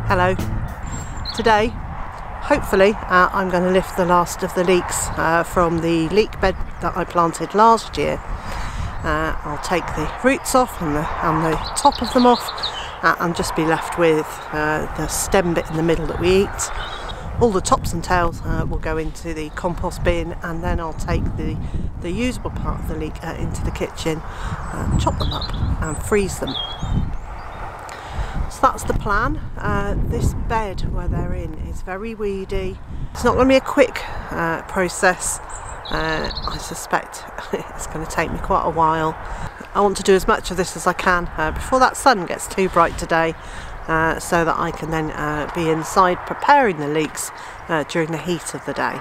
Hello. Today, hopefully, I'm going to lift the last of the leeks from the leek bed that I planted last year. I'll take the roots off and the top of them off and just be left with the stem bit in the middle that we eat. All the tops and tails will go into the compost bin, and then I'll take the usable part of the leek into the kitchen, chop them up and freeze them. So that's the plan. This bed where they're in is very weedy. It's not going to be a quick process. I suspect it's going to take me quite a while. I want to do as much of this as I can before that sun gets too bright today, so that I can then be inside preparing the leeks during the heat of the day.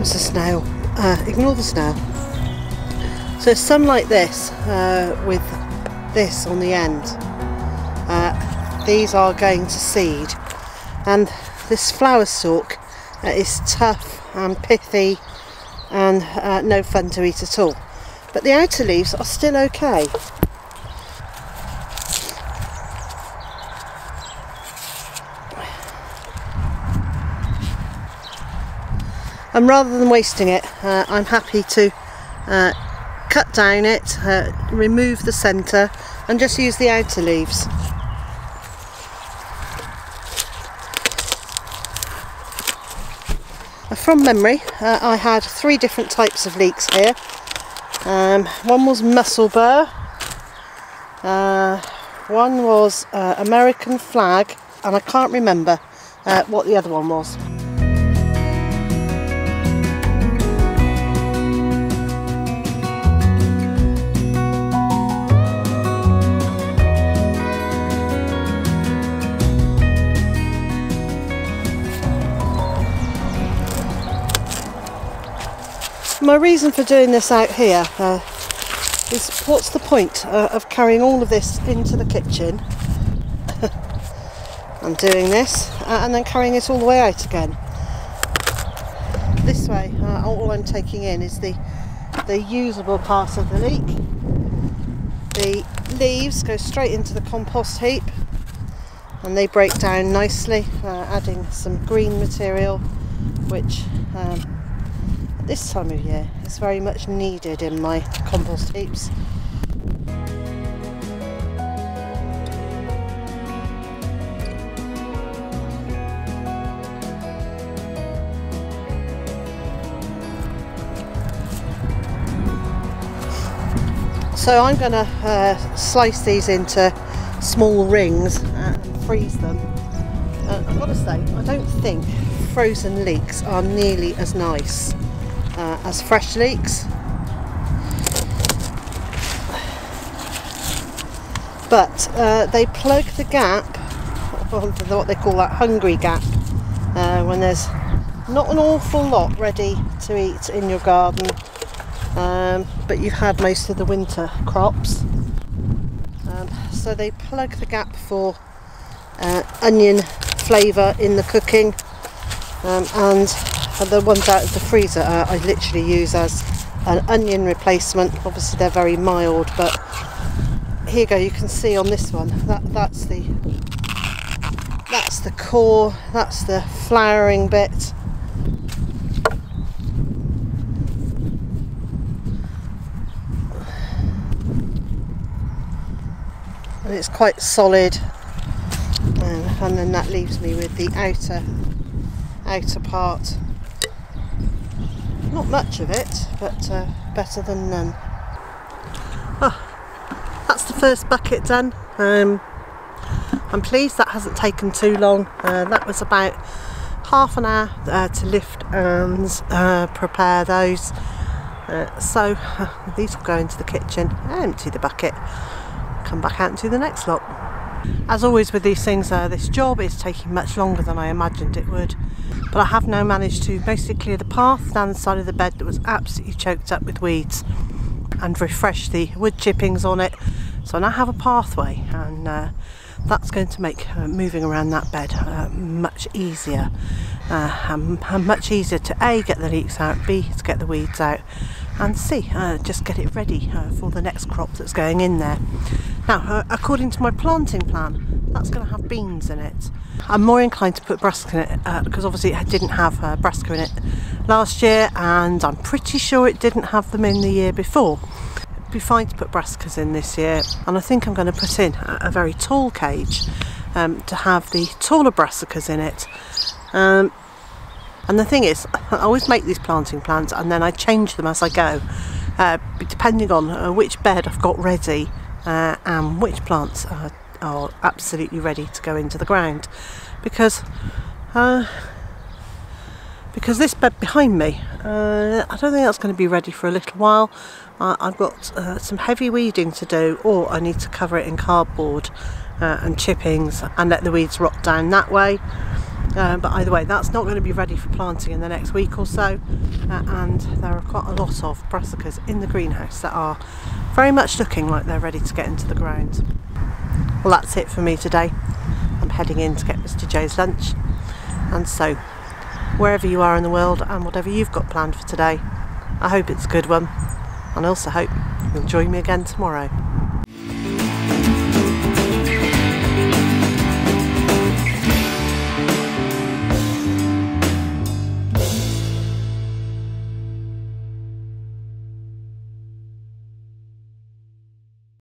It's a snail. Ignore the snail. So some like this, with this on the end, these are going to seed, and this flower stalk is tough and pithy and no fun to eat at all. But the outer leaves are still okay. and rather than wasting it, I'm happy to cut down it, remove the centre and just use the outer leaves. From memory, I had 3 different types of leeks here. One was mussel burr, one was American flag, and I can't remember what the other one was. My reason for doing this out here is, what's the point of carrying all of this into the kitchen and doing this and then carrying it all the way out again. This way, all I'm taking in is the usable part of the leek. The leaves go straight into the compost heap and they break down nicely, adding some green material, which this time of year is very much needed in my compost heaps. So I'm going to slice these into small rings and freeze them. I've got to say, I don't think frozen leeks are nearly as nice as fresh leeks, but they plug the gap, what they call that hungry gap, when there's not an awful lot ready to eat in your garden, but you've had most of the winter crops, so they plug the gap for onion flavour in the cooking, and the ones out of the freezer I literally use as an onion replacement. Obviously they're very mild, but here you go, you can see on this one that's the core, that's the flowering bit. And it's quite solid, and then that leaves me with the outer part. Not much of it, but better than none. Oh, that's the first bucket done. I'm pleased that hasn't taken too long. That was about half an hour to lift and prepare those. So these will go into the kitchen, empty the bucket, come back out and do the next lot. As always with these things, this job is taking much longer than I imagined it would, but I have now managed to mostly clear the path down the side of the bed that was absolutely choked up with weeds and refresh the wood chippings on it, so I now have a pathway, and that's going to make moving around that bed much easier, and much easier to A, get the leeks out, B, to get the weeds out, and C, just get it ready for the next crop that's going in there. Now, according to my planting plan, that's going to have beans in it. I'm more inclined to put brassica in it because obviously it didn't have brassica in it last year, and I'm pretty sure it didn't have them in the year before. It'd be fine to put brassicas in this year, and I think I'm going to put in a very tall cage to have the taller brassicas in it. And the thing is, I always make these planting plans and then I change them as I go, depending on which bed I've got ready and which plants are absolutely ready to go into the ground, because this bed behind me, I don't think that's going to be ready for a little while. I've got some heavy weeding to do, or I need to cover it in cardboard and chippings and let the weeds rot down that way. But either way, that's not going to be ready for planting in the next week or so, and there are quite a lot of brassicas in the greenhouse that are very much looking like they're ready to get into the ground. Well, that's it for me today. I'm heading in to get Mr. Joe's lunch, and so wherever you are in the world and whatever you've got planned for today, I hope it's a good one, and I also hope you'll join me again tomorrow.